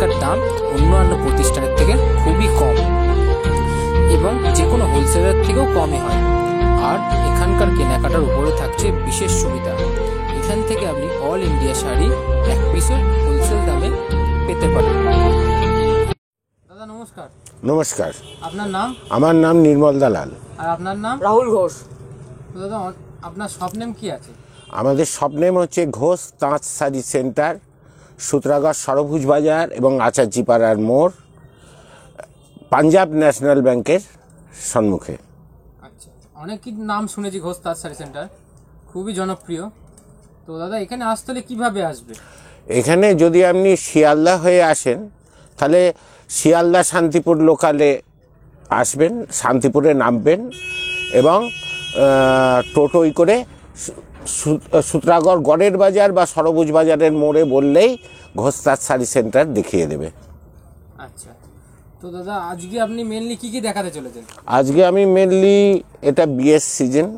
এখানকার দাম অন্যান্য প্রতিষ্ঠানের থেকে খুবই কম এবং যে কোনো হোলসেলার থেকেও কমই হয়। আর এখানকার কেনাকাটার উপরে থাকছে বিশেষ সুবিধা। এখান থেকে আপনি অল ইন্ডিয়া শাড়ি এক পিসের হোলসেল দামে পেতে পারেন। দাদা নমস্কার। নমস্কার। আপনার নাম? আমার নাম নির্মল দালাল। আর আপনার নাম? রাহুল ঘোষ। দাদা আপনার শপ নেম কি আছে? আমাদের শপ নেম হচ্ছে ঘোষ তাঁত শাড়ি সেন্টার, সূত্রাগড় সরভুজ বাজার এবং আচার্যিপাড়ার মোড়, পাঞ্জাব ন্যাশনাল ব্যাংকের সম্মুখে। আচ্ছা, অনেকই নাম শুনেছি ঘোষ তাঁত শাড়ি সেন্টার, খুবই জনপ্রিয়। তো দাদা এখানে আসতে হলে কীভাবে আসবে? এখানে যদি আপনি শিয়ালদা হয়ে আসেন তাহলে শিয়ালদা শান্তিপুর লোকালে আসবেন, শান্তিপুরে নামবেন এবং টোটোই করে সূত্রাগড় গড়ের বাজার বা সরভুজ বাজারের মোড়ে বললেই ঘোষ তাঁত শাড়ি সেন্টার দেখিয়ে দেবে। আচ্ছা, তো দাদা আজকে আপনি মেনলি কি কি দেখাতে চলেছেন? আজকে আমি মেনলি, এটা বিয়ের সিজন,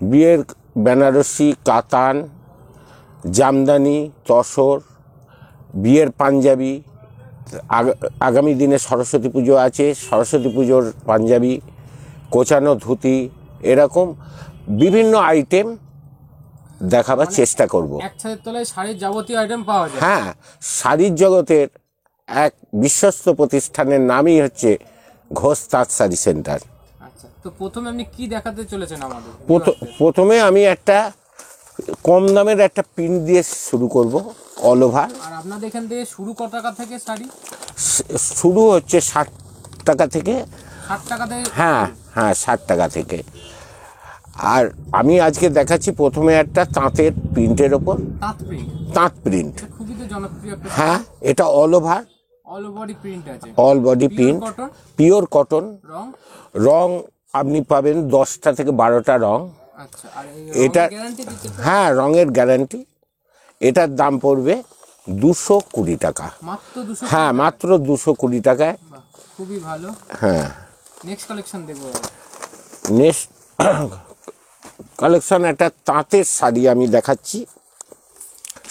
বিয়ের বেনারসি, কাতান, জামদানি, তসর, বিয়ের পাঞ্জাবি, আগামী দিনে সরস্বতী পুজো আছে, সরস্বতী পুজোর পাঞ্জাবি, কোচানো ধুতি, এরকম বিভিন্ন আইটেম দেখাবার চেষ্টা করব। এক ছাদের তলায় শাড়ির যাবতীয় আইটেম পাওয়া যায়। হ্যাঁ, শাড়ির জগতের এক বিশ্বস্ত প্রতিষ্ঠানের নামই হচ্ছে ঘোষ তাঁত শাড়ি সেন্টার। আচ্ছা, তো প্রথমে আপনি কি দেখাতে চলেছেন আমাদের? প্রথমে আমি একটা কম দামের একটা প্রিন্ট দিয়ে শুরু করব, অল ওভার। আর আপনাদের এখান থেকে শুরু কত টাকা থেকে শাড়ি? শুরু হচ্ছে 60 টাকা থেকে। 60 টাকা থেকে? হ্যাঁ হ্যাঁ, 60 টাকা থেকে। আর আমি আজকে দেখাচ্ছি প্রথমে একটা তাঁতের প্রিন্টের ওপর, তাঁত প্রিন্ট, খুবই তো জনপ্রিয়। হ্যাঁ, এটা all over, all body print আছে, all body print, pure cotton. রং আপনি পাবেন 10টা থেকে 12টা রং। আচ্ছা, আর এটা হ্যাঁ, রঙের গ্যারান্টি। এটার দাম পড়বে 220 টাকা। মাত্র 200? হ্যাঁ, মাত্র 220 টাকায়। খুবই ভালো। হ্যাঁ, নেক্সট কালেকশন দেখব। নেক্সট কালেকশন একটা তাঁতের শাড়ি আমি দেখাচ্ছি।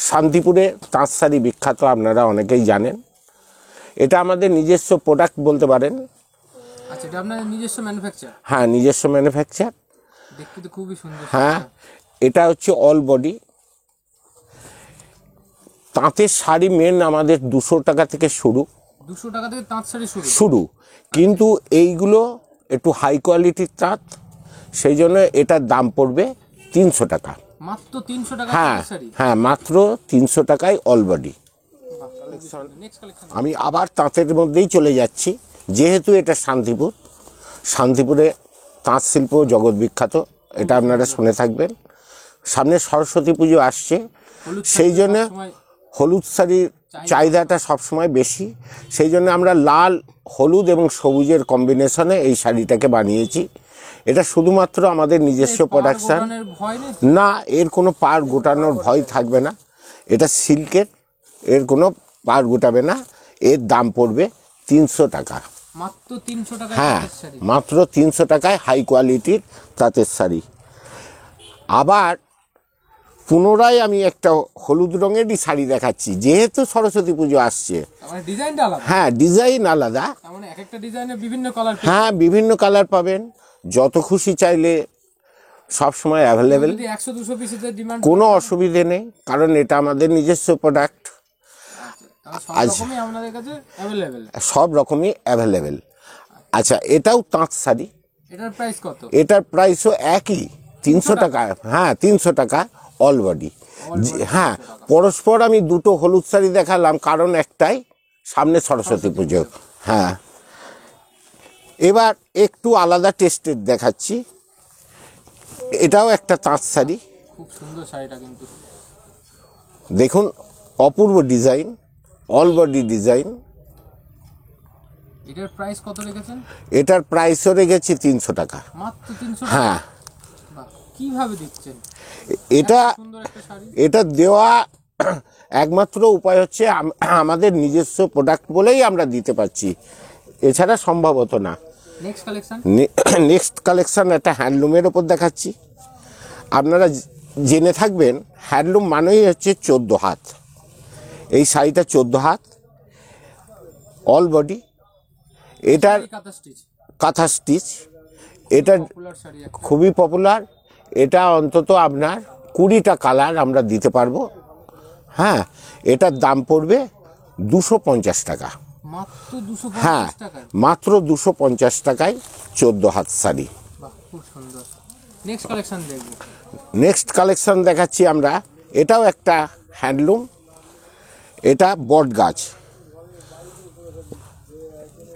শান্তিপুরে তাঁত শাড়ি বিখ্যাত, আপনারা অনেকেই জানেন। এটা আমাদের নিজস্ব প্রোডাক্ট বলতে পারেন। আচ্ছা, এটা আপনাদের নিজস্ব ম্যানুফ্যাকচার? হ্যাঁ, নিজস্ব ম্যানুফ্যাকচার। দেখতে তো খুবই সুন্দর। হ্যাঁ, এটা হচ্ছে অল বডি তাঁতের শাড়ি। মেন আমাদের 200 টাকা থেকে শুরু। 200 টাকা থেকে তাঁত শাড়ি শুরু, কিন্তু এইগুলো একটু হাই কোয়ালিটির তাঁত, সেই জন্য এটার দাম পড়বে 300 টাকা। মাত্র 300 টাকা? হ্যাঁ হ্যাঁ, মাত্র 300 টাকায় অল বডি। আমি আবার তাঁতের মধ্যেই চলে যাচ্ছি, যেহেতু এটা শান্তিপুর, শান্তিপুরে তাঁত শিল্প জগৎ বিখ্যাত, এটা আপনারা শুনে থাকবেন। সামনে সরস্বতী পুজো আসছে, সেই জন্য হলুদ শাড়ির চাহিদাটা সবসময় বেশি। সেই জন্য আমরা লাল, হলুদ এবং সবুজের কম্বিনেশনে এই শাড়িটাকে বানিয়েছি। এটা শুধুমাত্র আমাদের নিজস্ব প্রোডাকশান না, এর কোনো পাড় গোটানোর ভয় থাকবে না। এটা সিল্কের, এর কোনো পাড় গোটাবে না। এর দাম পড়বে 300 টাকা। মাত্র 300 টাকা? হ্যাঁ, মাত্র 300 টাকায় হাই কোয়ালিটির তাঁতের শাড়ি। আবার পুনরায় আমি একটা হলুদ রঙেরই শাড়ি দেখাচ্ছি, যেহেতু সরস্বতী পুজো আসছে। হ্যাঁ, ডিজাইন আলাদা। হ্যাঁ, বিভিন্ন কালার পাবেন, যত খুশি চাইলে সব সময় অ্যাভেলেবেল, কোনো অসুবিধে নেই, কারণ এটা আমাদের নিজস্ব প্রোডাক্ট। সব রকমই অ্যাভেলেবেল। আচ্ছা, এটাও তাঁত শাড়ি। এটার প্রাইস কত? এটার প্রাইসও একই, 300 টাকা। হ্যাঁ, 300 টাকা অল বডি। হ্যাঁ, পরস্পর আমি দুটো হলুদ শাড়ি দেখালাম, কারণ একটাই, সামনে সরস্বতী পুজো। হ্যাঁ, এবার একটু আলাদা টেস্টের দেখাচ্ছি। এটাও একটা তাঁত শাড়ি, খুব সুন্দর শাড়িটা কিন্তু। দেখুন, অপূর্ব ডিজাইন, অল বডি ডিজাইন। এটার প্রাইস কত রেখেছেন? এটার প্রাইসও রেখেছি 300 টাকা। মাত্র 300 টাকা? হ্যাঁ। কিভাবে দিচ্ছেন এটা দেওয়া? একমাত্র উপায় হচ্ছে আমাদের নিজস্ব প্রোডাক্ট বলেই আমরা দিতে পারছি, এছাড়া সম্ভবত না। নেক্সট কালেকশন একটা হ্যান্ডলুমের ওপর দেখাচ্ছি। আপনারা জেনে থাকবেন, হ্যান্ডলুম মানেই হচ্ছে 14 হাত। এই শাড়িটা 14 হাত। অল বডি, এটার কাঁথা স্টিচ, কাঁথা স্টিচ, এটা পপুলার শাড়ি একটা। খুবই পপুলার। এটা অন্তত আপনার 20টা কালার আমরা দিতে পারবো। হ্যাঁ, এটার দাম পড়বে 250 টাকা। মাত্র হ্যাঁ, 250 টাকায়। মাত্র 250 টাকায় 14 হাত শাড়ি। বাহ, খুব সুন্দর। নেক্সট কালেকশন দেখবো। নেক্সট কালেকশন দেখাচ্ছি আমরা, এটাও একটা হ্যান্ডলুম। এটা বট গাছ,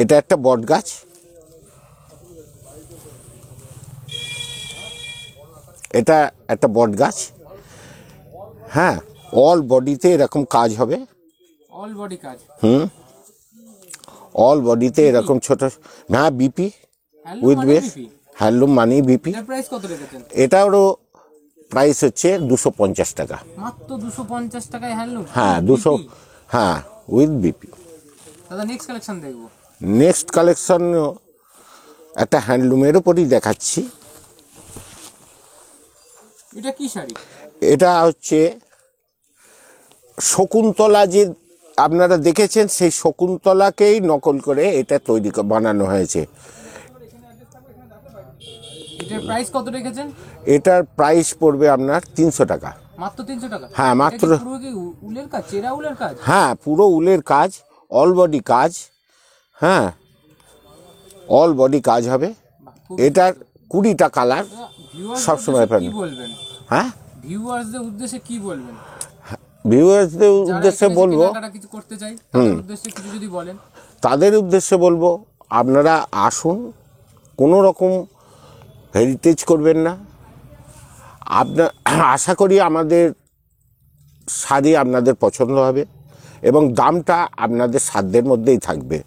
এটা একটা বট গাছ। এটা একটা বট গাছ। হ্যাঁ, অল বডিতে এরকম কাজ হবে। অল বডি কাজ। অল বডিতে এরকম ছোট, না বিপি হ্যান্ডলুম উইথ মানে বেস, বিপি। হ্যান্ডলুম মানি বিপি। এটার প্রাইস কত রেখেছেন? এটারও প্রাইস হচ্ছে 250 টাকা। মাত্র 250 টাকায় হ্যান্ডলুম। হ্যাঁ 200, হ্যাঁ উইথ বিপি। দাদা নেক্সট কালেকশন দেখবো। নেক্সট কালেকশন একটা হ্যান্ডলুমের উপরই দেখাচ্ছি। এটা কি শাড়ি? এটা হচ্ছে শকুন্তলা, যে আপনারা দেখেছেন সেই শকুন্তলাকেই নকল করে এটা তৈরি বানানো হয়েছে। এটার প্রাইস কত রেখেছেন? এটার প্রাইস পড়বে আপনার 300 টাকা। মাত্র 300 টাকা? হ্যাঁ, মাত্র। এটা কি পুরো কি উলের কাজ, চেরা উলের কাজ? হ্যাঁ, পুরো উলের কাজ, অল বডি কাজ। হ্যাঁ, অল বডি কাজ হবে। বাহ, খুব এটার 20টা কালার ভিউয়ার্স সবসময় কি পাবেন। বলবেন? হ্যাঁ, ভিউয়ার্সদের উদ্দেশ্যে কি বলবেন? ভিউয়ার্সদের উদ্দেশ্যে যারা বলবো, কেনাকাটা কিছু করতে চাই তাদের উদ্দেশ্যে কিছু যদি বলেন। তাদের উদ্দেশ্যে বলবো আপনারা আসুন, কোনো রকম হেরিটেজ করবেন না। আপনার আশা করি আমাদের শাড়ি আপনাদের পছন্দ হবে এবং দামটা আপনাদের সাধ্যের মধ্যেই থাকবে।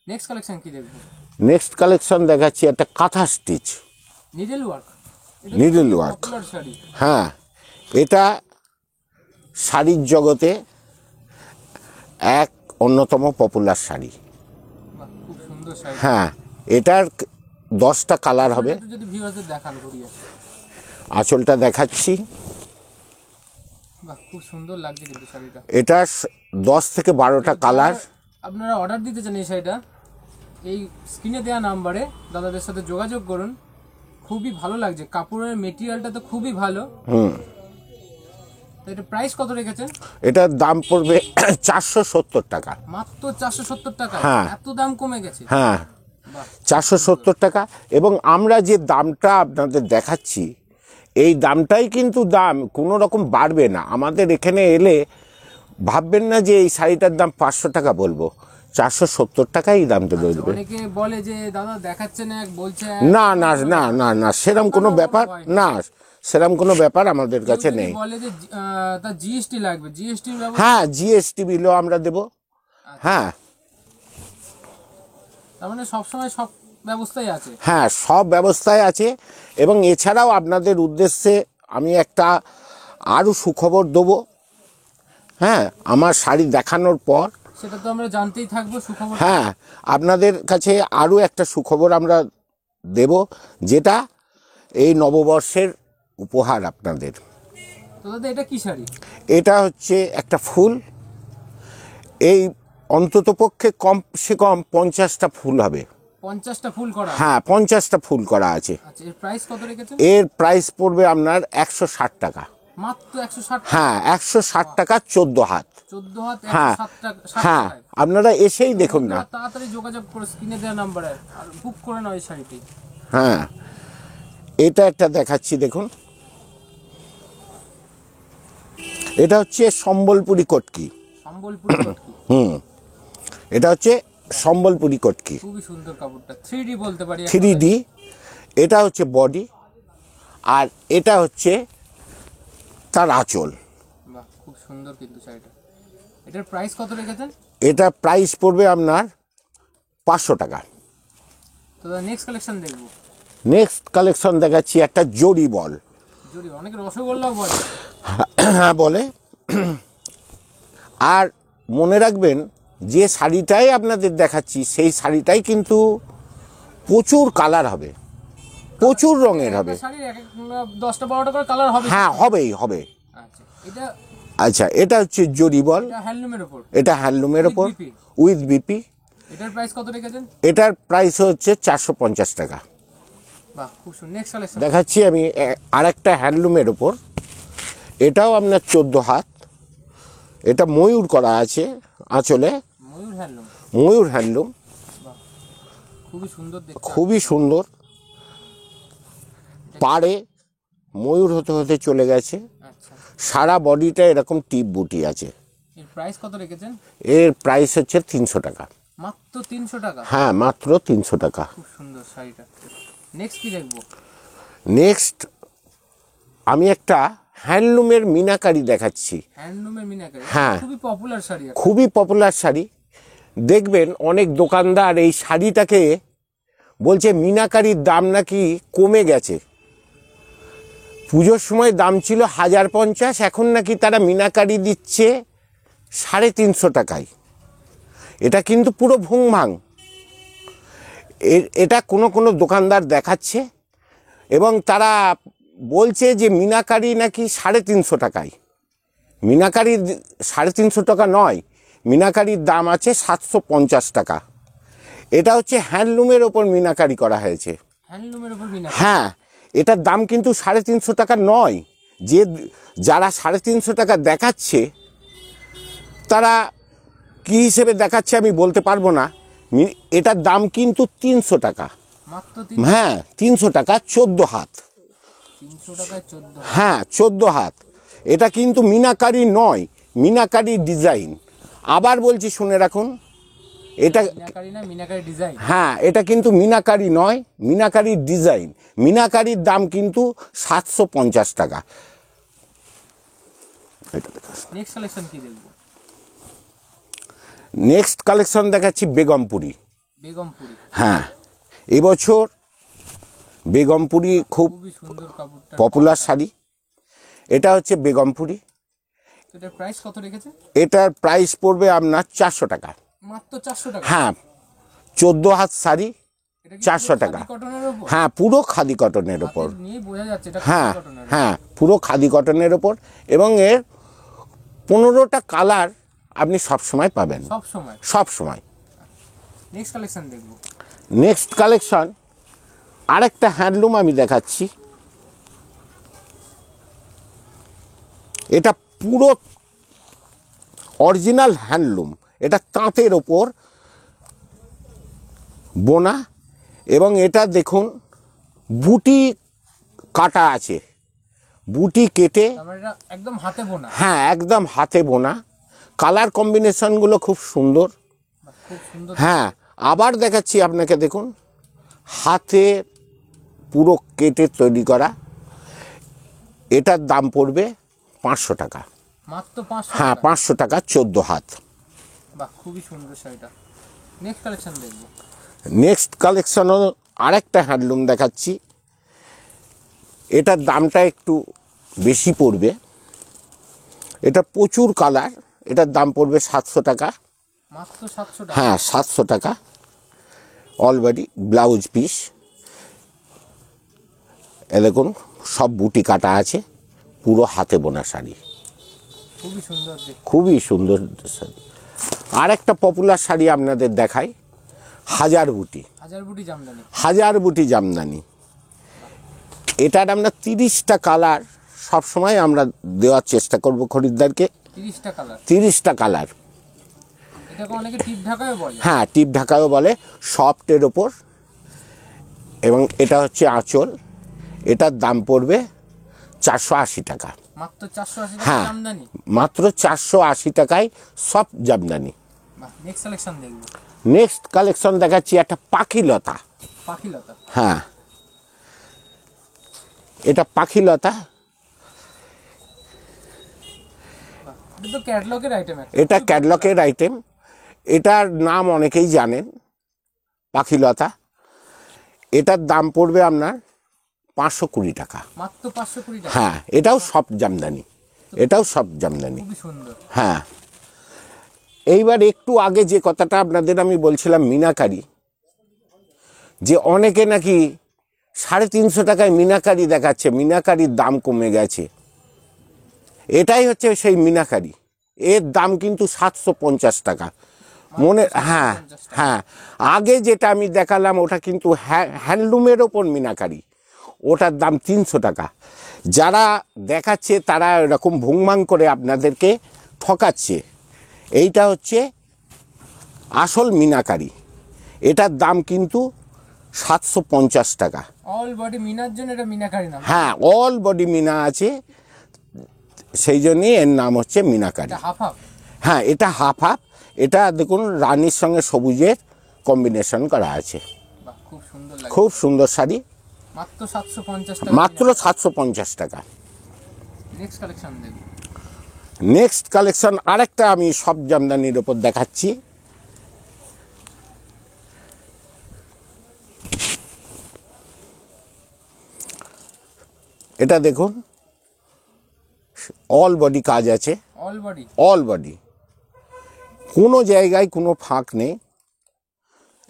নেক্সট কালেকশন কি দেখবো? নেক্সট কালেকশন দেখাচ্ছি একটা কাঁথা stitch, needle work. Needle work. Popular sari. হ্যাঁ, এটা শাড়ির জগতে এক অন্যতম পপুলার শাড়ি। বাহ, খুব সুন্দর শাড়ি। হ্যাঁ, এটার 10টা কালার হবে। একটু যদি ভিউয়ার্সদের দেখান ঘুরিয়ে। আঁচলটা দেখাচ্ছি। বাহ, খুব সুন্দর লাগছে কিন্তু শাড়িটা। এটা 10 থেকে 12টা কালার। আপনারা অর্ডার দিতে চান এই শাড়িটা, এই স্ক্রিনে দেওয়া নাম্বারে দাদাদের সাথে যোগাযোগ করুন। খুবই ভালো লাগছে, কাপড়ের মেটেরিয়ালটা তো খুবই ভালো। তো এটা প্রাইস কত রেখেছেন? এটার দাম পড়বে 470 টাকা। মাত্র 470 টাকা? হ্যাঁ। এত দাম কমে গেছে? হ্যাঁ, বাহ, 470 টাকা। এবং আমরা যে দামটা আপনাদের দেখাচ্ছি, এই দামটাই কিন্তু দাম, কোনো রকম বাড়বে না। আমাদের এখানে এলে ভাববেন না যে এই শাড়িটার দাম 500 টাকা বলবো, 470 টাকাই দামটা বলবে। অনেকে বলে যে দাদা দেখাচ্ছেন এক, বলছে এক। না না না না না, সেরকম কোনো ব্যাপার না, সেরকম কোনো ব্যাপার আমাদের কাছে কেউ যদি নেই। বলে যে তার জিএসটি লাগবে, জিএসটি ব্যবস্থা? হ্যাঁ, জিএসটি বিলও আমরা দেবো। হ্যাঁ তার মানে সবসময় সব ব্যবস্থাই আছে? হ্যাঁ, সব ব্যবস্থায় আছে। এবং এছাড়াও আপনাদের উদ্দেশ্যে আমি একটা আরও সুখবর দেবো। হ্যাঁ, আমার শাড়ি দেখানোর পর সেটা তো আমরা জানতেই থাকবো সুখবর। হ্যাঁ, আপনাদের কাছে আরও একটা সুখবর আমরা দেব, যেটা এই নববর্ষের উপহার আপনাদের। তো দাদা এটা কি শাড়ি? এটা হচ্ছে একটা ফুল। এই অন্ততপক্ষে কমসে কম 50টা ফুল হবে। 50টা ফুল করা? হ্যাঁ, 50টা ফুল করা আছে। আচ্ছা, এর প্রাইস কত রেখেছেন? এর প্রাইস পড়বে আপনার 160 টাকা। মাত্র 160? হ্যাঁ, 160 টাকা 14 হাত। 14 হাত হ্যাঁ 160 টাকা? 60 হ্যাঁ, টাকায়? আপনারা এসেই দেখুন না। তাড়াতাড়ি যোগাযোগ করে স্ক্রিনে দেওয়া নাম্বারে আর বুক করে নাও এই শাড়িটি। হ্যাঁ, এটা একটা দেখাচ্ছি দেখুন। এটা হচ্ছে সম্বলপুরি কটকি। সম্বলপুরি কটকি? এটা হচ্ছে সম্বলপুরি কটকি, খুবই সুন্দর কাপড়টা, 3D বলতে পারি। 3D। এটা হচ্ছে বডি, আর এটা হচ্ছে তার আঁচল। বাহ, খুব সুন্দর কিন্তু শাড়িটা। এটার প্রাইস কত রেখেছেন? এটা প্রাইস পড়বে আপনার 500 টাকা। তো নেক্সট কালেকশন দেখবো। নেক্সট কালেকশন দেখাচ্ছি একটা জরি বল। জরি, অনেকে রসগোল্লাও বলে। হ্যাঁ বলে। আর মনে রাখবেন, যে শাড়িটাই আপনাদের দেখাচ্ছি সেই শাড়িটাই কিন্তু প্রচুর কালার হবে, প্রচুর রঙের হবে। শাড়ির এক 10টা 12টা করে কালার হবে? হ্যাঁ, হবেই হবে। আচ্ছা, এটা আচ্ছা, এটা হচ্ছে জরি বল, এটা হ্যান্ডলুমের উপর, এটা হ্যান্ডলুমের ওপর BP উইথ বিপি। এটার প্রাইস কত রেখেছেন? এটার প্রাইস হচ্ছে 450 টাকা। বাহ, খুব সুন্দর। নেক্সট কালেকশন দেখাচ্ছি আমি আরেকটা হ্যান্ডলুমের ওপর, এটাও আপনার 14 হাত। এটা ময়ূর করা আছে আঁচলে, ময়ূর হ্যান্ডলুম। ময়ূর হ্যান্ডলুম, বাহ, খুবই সুন্দর দেখতে। খুবই সুন্দর। পাড়ে ময়ূর হতে হতে চলে গেছে, আচ্ছা, সারা বডিটা এরকম টিপ বুটি আছে। এর প্রাইস কত রেখেছেন? এর প্রাইস হচ্ছে 300 টাকা। মাত্র 300 টাকা? হ্যাঁ, মাত্র 300 টাকা। খুব সুন্দর শাড়িটা। নেক্সট কি দেখবো? নেক্সট আমি একটা হ্যান্ডলুমের মিনাকারি দেখাচ্ছি। হ্যান্ডলুমের মিনাকারি, হ্যাঁ। খুবই পপুলার শাড়ি। খুবই পপুলার শাড়ি। দেখবেন অনেক দোকানদার এই শাড়িটাকে বলছে মিনাকারির দাম নাকি কমে গেছে। পুজোর সময় দাম ছিল 1050, এখন নাকি তারা মিনাকারি দিচ্ছে 350 টাকায়। এটা কিন্তু পুরো ভুংভাং। এটা কোনো কোনো দোকানদার দেখাচ্ছে এবং তারা বলছে যে মিনাকারি নাকি 350 টাকায়। মিনাকারি 350 টাকা নয়, মিনাকারির দাম আছে 750 টাকা। এটা হচ্ছে হ্যান্ডলুমের ওপর মিনাকারি করা হয়েছে। হ্যান্ডলুমের উপর মিনাকারি? হ্যাঁ, এটার দাম কিন্তু 350 টাকা নয়। যে যারা 350 টাকা দেখাচ্ছে তারা কী হিসেবে দেখাচ্ছে আমি বলতে পারবো না। এটার দাম কিন্তু 300 টাকা। মাত্র হ্যাঁ, 300 টাকা, 14 হাত। 300 টাকায় 14? হ্যাঁ, 14 হাত। এটা কিন্তু মিনাকারি নয়, মিনাকারি ডিজাইন। আবার বলছি, শুনে রাখুন, এটা মিনাকারি না, মিনাকারি ডিজাইন। হ্যাঁ, এটা কিন্তু মিনাকারি নয়, মিনাকারি ডিজাইন। মিনাকারির দাম কিন্তু 750 টাকা। নেক্সট কালেকশন কি দেখবো? নেক্সট কালেকশন দেখাচ্ছি বেগমপুরি। বেগমপুরি? হ্যাঁ, এবছর বেগমপুরি খুব খুবই সুন্দর কাপড়টা, পপুলার শাড়ি। এটা হচ্ছে বেগমপুরি। এটার প্রাইস কত রেখেছে? এটার প্রাইস পড়বে আপনার 400 টাকা। মাত্র 400 টাকা? হ্যাঁ, 14 হাত শাড়ি, এটা কি 400 টাকা। কটনের উপর? হ্যাঁ, পুরো খাদি কটনের ওপর। নিয়ে বোঝা যাচ্ছে এটা হ্যাঁ কটনের। হ্যাঁ, পুরো খাদি কটনের ওপর এবং এর 15টা কালার আপনি সব সময় পাবেন, সব সময়? সব সময়। নেক্সট কালেকশন দেখবো? নেক্সট কালেকশন আরেকটা হ্যান্ডলুম আমি দেখাচ্ছি। এটা পুরো অরিজিনাল হ্যান্ডলুম। এটা তাঁতের ওপর বোনা এবং এটা দেখুন বুটি কাটা আছে, বুটি কেটে। তার মানে এটা একদম হাতে বোনা? হ্যাঁ, একদম হাতে বোনা। কালার কম্বিনেশনগুলো খুব সুন্দর। খুব সুন্দর। হ্যাঁ, আবার দেখাচ্ছি আপনাকে, দেখুন হাতে পুরো কেটে তৈরি করা। এটার দাম পড়বে 500 টাকা। মাত্র 500? হ্যাঁ, 500 টাকা, 14 হাত। বাহ, খুবই সুন্দর শাড়িটা। নেক্সট কালেকশন দেখবো? নেক্সট কালেকশনও আরেকটা হ্যান্ডলুম দেখাচ্ছি। এটার দামটা একটু বেশি পড়বে। এটা প্রচুর কালার। এটার দাম পড়বে 700 টাকা। মাত্র 700 টাকা? হ্যাঁ, 700 টাকা। অলরেডি ব্লাউজ পিস এ দেখুন, সব বুটি কাটা আছে, পুরো হাতে বোনা শাড়ি, খুবই সুন্দর দেখতে। খুবই সুন্দর শাড়ি। আর একটা পপুলার শাড়ি আপনাদের দেখাই, হাজার বুটি। হাজার বুটি জামদানি? হাজার বুটি জামদানি। এটার আমরা 30টা কালার সবসময় আমরা দেওয়ার চেষ্টা করব খরিদ্দারকে। 30টা কালার? 30টা কালার। এটাকে অনেকে টিপ ঢাকাও বলে? হ্যাঁ, টিপ ঢাকাও বলে, সফটের ওপর। এবং এটা হচ্ছে আঁচল। এটার দাম পড়বে 480 টাকা। মাত্র 480 টাকা হ্যাঁ, জামদানি? মাত্র 480 টাকায় সব জামদানি। বাহ, নেক্সট কালেকশন দেখবো? নেক্সট কালেকশন দেখাচ্ছি একটা পাখিলতা। পাখিলতা? হ্যাঁ, এটা পাখিলতা। এটা তো ক্যাটালগের আইটেম। এটা ক্যাটলগের আইটেম। এটার নাম অনেকেই জানেন, পাখিলতা। এটার দাম পড়বে আপনার 520 টাকা। মাত্র 520 টাকা? হ্যাঁ, এটাও সব জামদানি, এটাও সব জামদানি। খুবই সুন্দর। হ্যাঁ, এইবার একটু আগে যে কথাটা আপনাদের আমি বলছিলাম মিনাকারি, যে অনেকে নাকি 350 টাকায় মিনাকারি দেখাচ্ছে, মিনাকারির দাম কমে গেছে। এটাই হচ্ছে সেই মিনাকারি। এর দাম কিন্তু 750 টাকা। হ্যাঁ হ্যাঁ, আগে যেটা আমি দেখালাম ওটা কিন্তু হ্যান্ডলুমের ওপর মিনাকারি, ওটার দাম 300 টাকা। যারা দেখাচ্ছে তারা এরকম ভুংমাং করে আপনাদেরকে ঠকাচ্ছে। এইটা হচ্ছে আসল মিনাকারি, এটার দাম কিন্তু 750 টাকা। অল বডি মিনার জন্য এটা মিনাকারি নাম। হ্যাঁ, অল বডি মিনা আছে, সেই জন্যই এর নাম হচ্ছে মিনাকারি। Half half. হ্যাঁ, এটা হাফ হাফ। এটা দেখুন রানীর সঙ্গে সবুজের কম্বিনেশন করা আছে। বাহ, খুব সুন্দর লাগে। খুব সুন্দর শাড়ি, মাত্র 750 টাকা। মাত্র 750 টাকা। নেক্সট কালেকশন দেখুন। নেক্সট কালেকশন আরেকটা আমি সব জামদানির ওপর দেখাচ্ছি। এটা দেখুন, অল বডি কাজ আছে, অল বডি। অল বডি, কোনো জায়গায় কোনো ফাঁক নেই।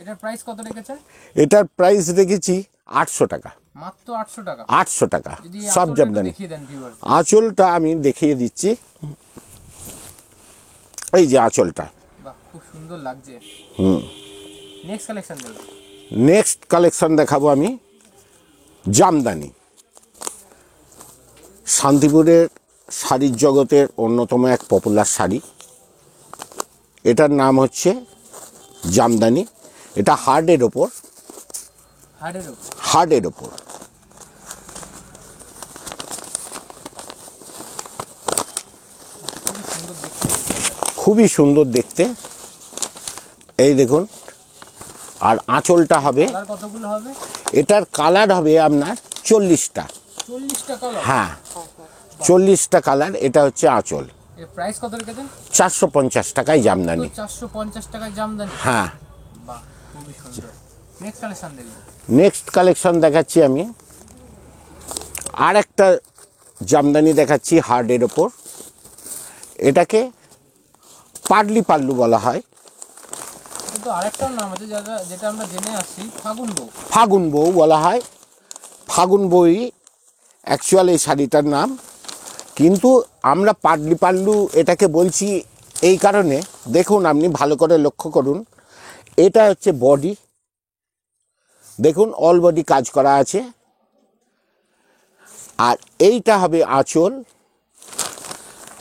এটার প্রাইস কত রেখেছেন? এটার প্রাইস রেখেছি 800 টাকা। মাত্র 800 টাকা। 800 টাকা যদি সব আঁচলটা জামদানি। দেখিয়ে দেন ভিউয়ার। আঁচলটা আমি দেখিয়ে দিচ্ছি, এই যে আঁচলটা। বাহ, খুব সুন্দর লাগছে। নেক্সট কালেকশন দেখুন। নেক্সট কালেকশন দেখাবো আমি জামদানি। শান্তিপুরের শাড়ির জগতের অন্যতম এক পপুলার শাড়ি, এটার নাম হচ্ছে জামদানি। এটা হার্ডের ওপর, হার্ডের ওপর। খুবই সুন্দর দেখতে, এই দেখুন। আর আঁচলটা হবে, কতগুলো হবে? এটার কালার হবে আপনার 40টা। 40টা কালার? হ্যাঁ, 40টা কালার। এটা হচ্ছে আঁচল। এর প্রাইস কত রেখেছেন? 450 টাকায় জামদানি। 450 টাকায় জামদানি। হ্যাঁ। বাহ, খুবই সুন্দর। নেক্সট কালেকশন দেখুন। নেক্সট কালেকশন দেখাচ্ছি আমি আর একটা জামদানি দেখাচ্ছি হার্ডের ওপর। এটাকে পাটলি পাল্লু বলা হয়। কিন্তু আরেকটার নাম আছে যেটা আমরা জেনে আসছি, ফাগুন বউ। ফাগুন বউ বলা হয়। ফাগুন বউই অ্যাকচুয়াল এই শাড়িটার নাম, কিন্তু আমরা পাটলি পাল্লু এটাকে বলছি এই কারণে, দেখুন আপনি ভালো করে লক্ষ্য করুন। এটা হচ্ছে বডি, দেখুন অল বডি কাজ করা আছে। আর এইটা হবে আঁচল।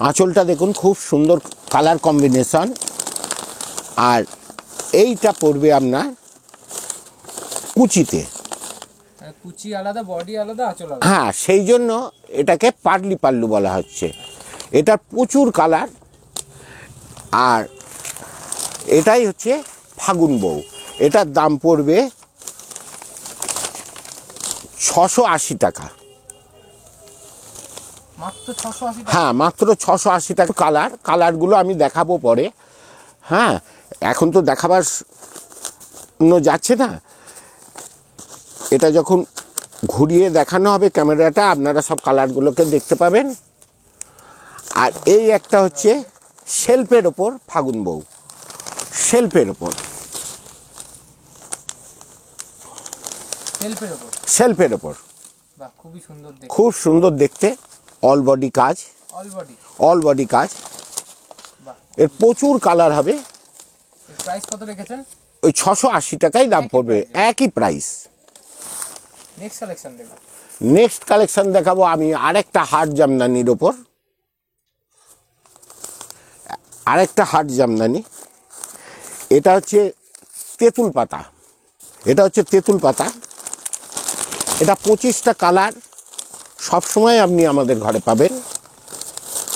আঁচলটা দেখুন খুব সুন্দর কালার কম্বিনেশন। আর এইটা পড়বে আপনার কুচিতে। কুচি আলাদা, বডি আলাদা, আঁচল আলাদা। হ্যাঁ, সেই জন্য এটাকে পাটলি পাল্লু বলা হচ্ছে। এটা প্রচুর কালার। আর এটাই হচ্ছে ফাগুন বউ। এটার দাম পড়বে 680 টাকা। মাত্র 680 টাকা? হ্যাঁ, মাত্র 680 টাকা। কালারগুলো আমি দেখাবো পরে। হ্যাঁ, এখন তো দেখাবার যাচ্ছে না। এটা যখন ঘুরিয়ে দেখানো হবে ক্যামেরাটা, আপনারা সব কালারগুলোকে দেখতে পাবেন। আর এই একটা হচ্ছে শেল্পের ওপর ফাগুন বউ, শেল্পের ওপর, শেল্পের ওপর। বাহ, খুবই সুন্দর দেখতে। খুব সুন্দর দেখতে, অল বডি কাজ, অল বডি কাজ। এর প্রচুর কালার হবে। এর প্রাইস কত রেখেছেন? ওই 680 টাকাই দাম পড়বে, একই প্রাইস। নেক্সট কালেকশন দেখুন। নেক্সট কালেকশন দেখাবো আমি আরেকটা হাট জামদানির ওপর। আরেকটা হাট জামদানি, এটা হচ্ছে তেঁতুল পাতা। এটা হচ্ছে তেঁতুল পাতা। এটা 25টা কালার সবসময় আপনি আমাদের ঘরে পাবেন।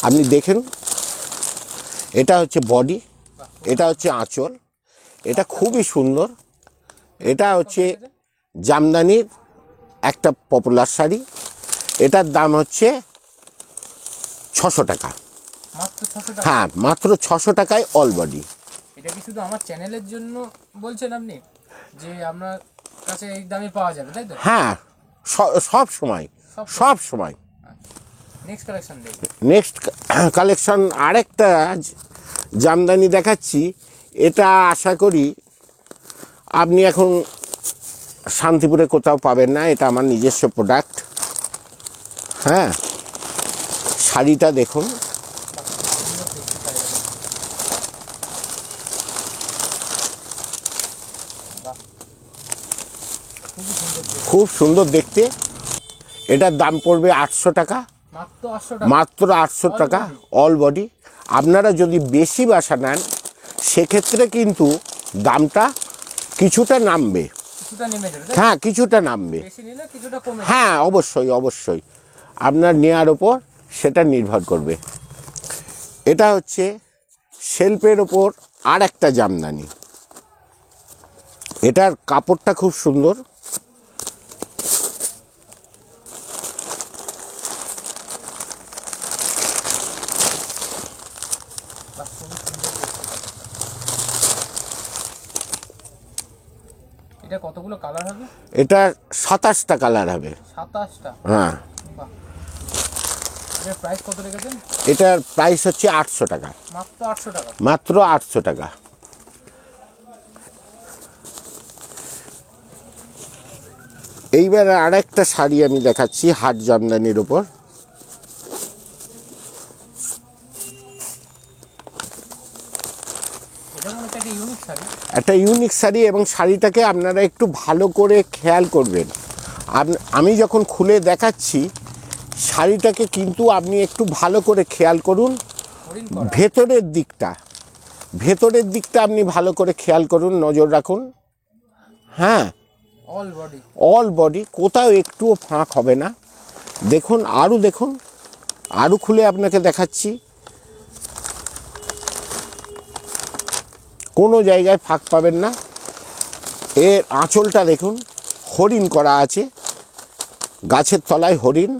আপনি দেখেন, এটা হচ্ছে বডি, এটা হচ্ছে আঁচল। এটা খুবই সুন্দর। এটা হচ্ছে জামদানির একটা পপুলার শাড়ি। এটার দাম হচ্ছে 600 টাকা। মাত্র 600 টাকা? হ্যাঁ, মাত্র 600 টাকায় অল বডি। এটা কি শুধু আমার চ্যানেলের জন্য বলছেন আপনি, যে আপনার কাছে এই দামে পাওয়া যাবে, তাই তো? হ্যাঁ, সব সময়, সব সময়। নেক্সট কালেকশন দেখুন। নেক্সট কালেকশন আরেকটা জামদানি দেখাচ্ছি। এটা আশা করি আপনি এখন শান্তিপুরে কোথাও পাবেন না। এটা আমার নিজস্ব প্রোডাক্ট। হ্যাঁ, শাড়িটা দেখুন, খুব সুন্দর দেখতে। এটার দাম পড়বে 800 টাকা, মাত্র 800 টাকা। মাত্র 800 টাকা অল বডি। আপনারা যদি বেশি বাসা নেন সেক্ষেত্রে কিন্তু দামটা কিছুটা নামবে, কিছুটা নেমে যাবে, তাই? হ্যাঁ কিছুটা নামবে, বেশি নিলে কিছুটা কমে যাবে। হ্যাঁ অবশ্যই অবশ্যই আপনার নেওয়ার ওপর সেটা নির্ভর করবে। এটা হচ্ছে শেল্পের ওপর আর একটা জামদানি। এটার কাপড়টা খুব সুন্দর, এটা কতগুলো কালার হবে? এটা 27টা কালার হবে। 27টা? হ্যাঁ। বাহ। এটার প্রাইস কত রেখেছেন? এটার প্রাইস হচ্ছে 800 টাকা, মাত্র 800 টাকা। মাত্র 800 টাকা। এইবার আর একটা শাড়ি আমি দেখাচ্ছি হাট জামদানির ওপর। এটা মনে হচ্ছে একটা ইউনিক শাড়ি। একটা ইউনিক শাড়ি, এবং শাড়িটাকে আপনারা একটু ভালো করে খেয়াল করবেন। আমি যখন খুলে দেখাচ্ছি শাড়িটাকে কিন্তু আপনি একটু ভালো করে খেয়াল করুন। হরিণ করা। ভেতরের দিকটা আপনি ভালো করে খেয়াল করুন, নজর রাখুন। হ্যাঁ, অল বডি। অল বডি, কোথাও একটুও ফাঁক হবে না। দেখুন, দেখুন, আরও খুলে আপনাকে দেখাচ্ছি। কোনো জায়গায় ফাঁক পাবেন না। এর আঁচলটা দেখুন, হরিণ করা আছে, গাছের তলায় হরিণ,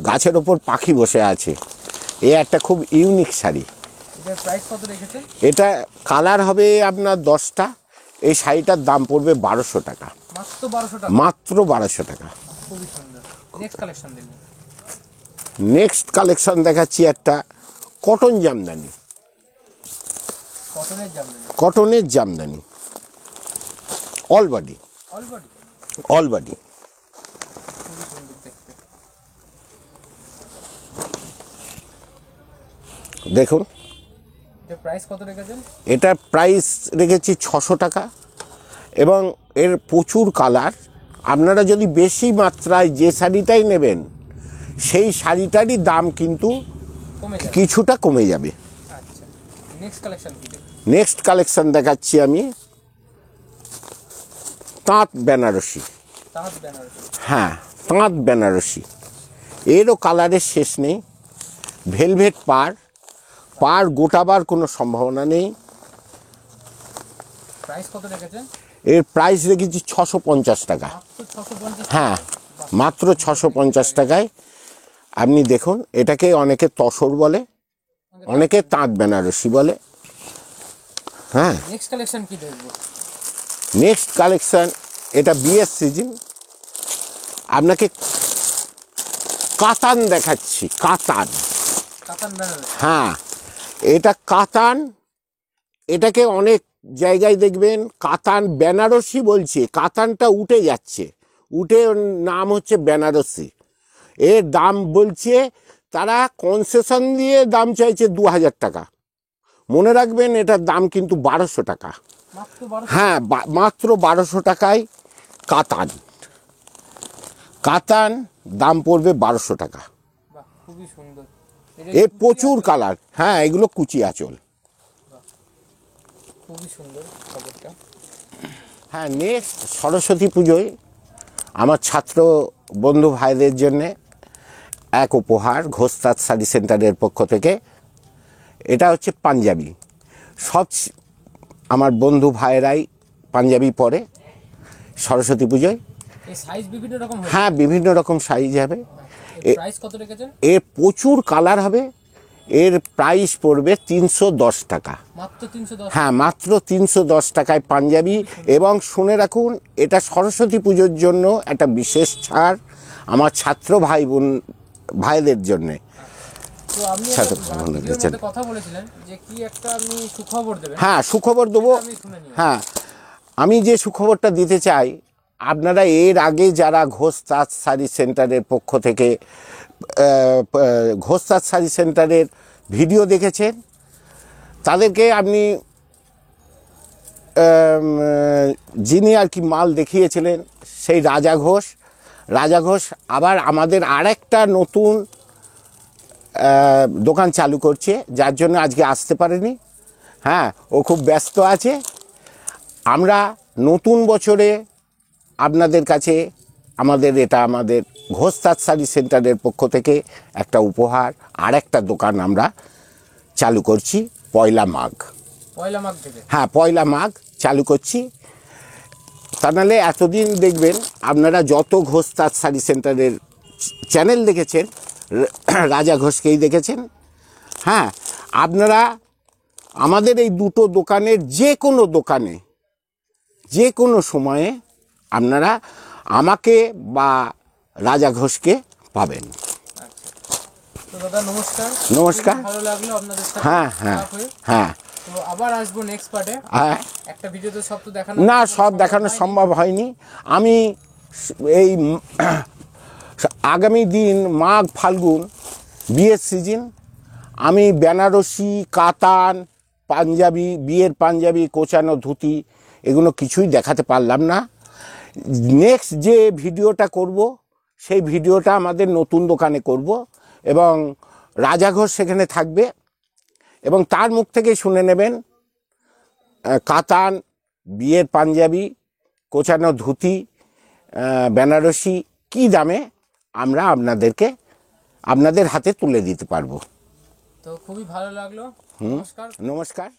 গাছের ওপর পাখি বসে আছে। এ একটা খুব ইউনিক শাড়ি। এটার প্রাইস কত রেখেছেন? এটা কালার হবে আপনার 10টা। এই শাড়িটার দাম পড়বে 1200 টাকা, মাত্র 1200 টাকা। মাত্র 1200 টাকা। খুবই সুন্দর। নেক্সট কালেকশন দেখুন। নেক্সট কালেকশন দেখাচ্ছি একটা কটন জামদানি। কটনের জামদানি। কটনের Jamdani all body, all body. All body. খুবই সুন্দর দেখতে। দেখুন, এটার প্রাইস কত রেখেছেন? এটার প্রাইস রেখেছি 600 টাকা, এবং এর প্রচুর কালার। আপনারা যদি বেশি মাত্রায় যে শাড়িটাই নেবেন সেই শাড়িটারই দাম কিন্তু কমে যাবে, কিছুটা কমে যাবে। আচ্ছা, নেক্সট কালেকশন কি দেখুন? নেক্সট কালেকশন দেখাচ্ছি আমি তাঁত বেনারসি। তাঁত বেনারসি। হ্যাঁ, তাঁত বেনারসি। এরও কালারের শেষ নেই। ভেলভেট পার গোটাবার কোনো সম্ভাবনা নেই। প্রাইস কত রেখেছেন? এর প্রাইস রেখেছি 650 টাকা। মাত্র 650। হ্যাঁ, মাত্র 650 টাকায়। আপনি দেখুন, এটাকে অনেকে তসর বলে, অনেকে তাঁত বেনারসি বলে। হ্যাঁ, নেক্সট কালেকশন কি দেখবো? নেক্সট কালেকশন, এটা বিয়ের সিজন। আপনাকে কাতান দেখাচ্ছি, কাতান। কাতান বেনারসি। হ্যাঁ, এটা কাতান। এটাকে অনেক জায়গায় দেখবেন কাতান বেনারসি বলছে, কাতানটা উঠে যাচ্ছে, উঠে ওর নাম হচ্ছে বেনারসি। এর দাম বলছে তারা কনসেশন দিয়ে দাম চাইছে 2000 টাকা। মনে রাখবেন এটার দাম কিন্তু 1200 টাকা। মাত্র 1200। হ্যাঁ, মাত্র 1200 টাকায় কাতান। কাতান দাম পড়বে 1200 টাকা। বাহ, খুবই সুন্দর। এর প্রচুর কালার। হ্যাঁ, এগুলো কুচি আঁচল। খুবই সুন্দর কাপড়টা। হ্যাঁ, নেক্সট সরস্বতী পুজোয় আমার ছাত্র বন্ধু ভাইদের জন্যে এক উপহার ঘোষতাঁত শাড়ি সেন্টারের পক্ষ থেকে। এটা হচ্ছে পাঞ্জাবি। আমার বন্ধু ভাইয়েরাই পাঞ্জাবি পরে সরস্বতী পুজোয়। এই সাইজ বিভিন্ন রকম হয়। হ্যাঁ, বিভিন্ন রকম সাইজ হবে। প্রাইস কত রেখেছেন? এর প্রচুর কালার হবে। এর প্রাইস পড়বে 310 টাকা। মাত্র 310। হ্যাঁ, মাত্র 310 টাকায় পাঞ্জাবি। এবং শুনে রাখুন, এটা সরস্বতী পুজোর জন্য একটা বিশেষ ছাড় আমার ছাত্র ভাইদের জন্যে। তো আপনি সাথে ভিডিওর মধ্যে কথা বলেছিলেন যে কি একটা আপনি সুখবর দেবেন। হ্যাঁ, সুখবর দেবো। আমি শুনে নিই। হ্যাঁ, আমি যে সুখবরটা দিতে চাই আপনারা এর আগে যারা ঘোষ তাঁত শাড়ি সেন্টারের পক্ষ থেকে ঘোষ তাঁত শাড়ি সেন্টারের ভিডিও দেখেছেন, তাদেরকে আপনি যিনি আর কি মাল দেখিয়েছিলেন সেই রাজা ঘোষ আবার আমাদের আরেকটা নতুন দোকান চালু করছে, যার জন্য আজকে আসতে পারেনি। হ্যাঁ, ও খুব ব্যস্ত আছে। আমরা নতুন বছরে আপনাদের কাছে আমাদের ঘোষ তাঁত শাড়ি সেন্টারের পক্ষ থেকে একটা উপহার, আর একটা দোকান আমরা চালু করছি পয়লা মাঘ থেকে। হ্যাঁ, পয়লা মাঘ চালু করছি। তা নাহলে এতদিন দেখবেন আপনারা যত ঘোষ তাঁত শাড়ি সেন্টারের চ্যানেল দেখেছেন, রাজা ঘোষকেই দেখেছেন। হ্যাঁ, আপনারা আমাদের এই দুটো দোকানের যে কোনো দোকানে যে কোনো সময়ে আপনারা আমাকে বা রাজা ঘোষকে পাবেন। তো দাদা নমস্কার। নমস্কার। ভালো লাগলো আপনাদের সাথে। হ্যাঁ হ্যাঁ হ্যাঁ, তো আবার আসবো নেক্সট পার্টে। হ্যাঁ, একটা ভিডিওতে সব তো দেখানো না, সব দেখানো সম্ভব হয়নি। আমি এই আগামী দিন মাঘ ফাল্গুন বিয়ের সিজন, আমি বেনারসি, কাতান, পাঞ্জাবি, বিয়ের পাঞ্জাবি, কোচানো ধুতি, এগুলো কিছুই দেখাতে পারলাম না। নেক্সট যে ভিডিওটা করব সেই ভিডিওটা আমাদের নতুন দোকানে করব এবং রাজা ঘোষ সেখানে থাকবে এবং তার মুখ থেকে শুনে নেবেন কাতান, বিয়ের পাঞ্জাবি, কোচানো ধুতি, বেনারসি কী দামে আমরা আপনাদের হাতে তুলে দিতে পারবো। তো খুবই ভালো লাগলো। নমস্কার। নমস্কার।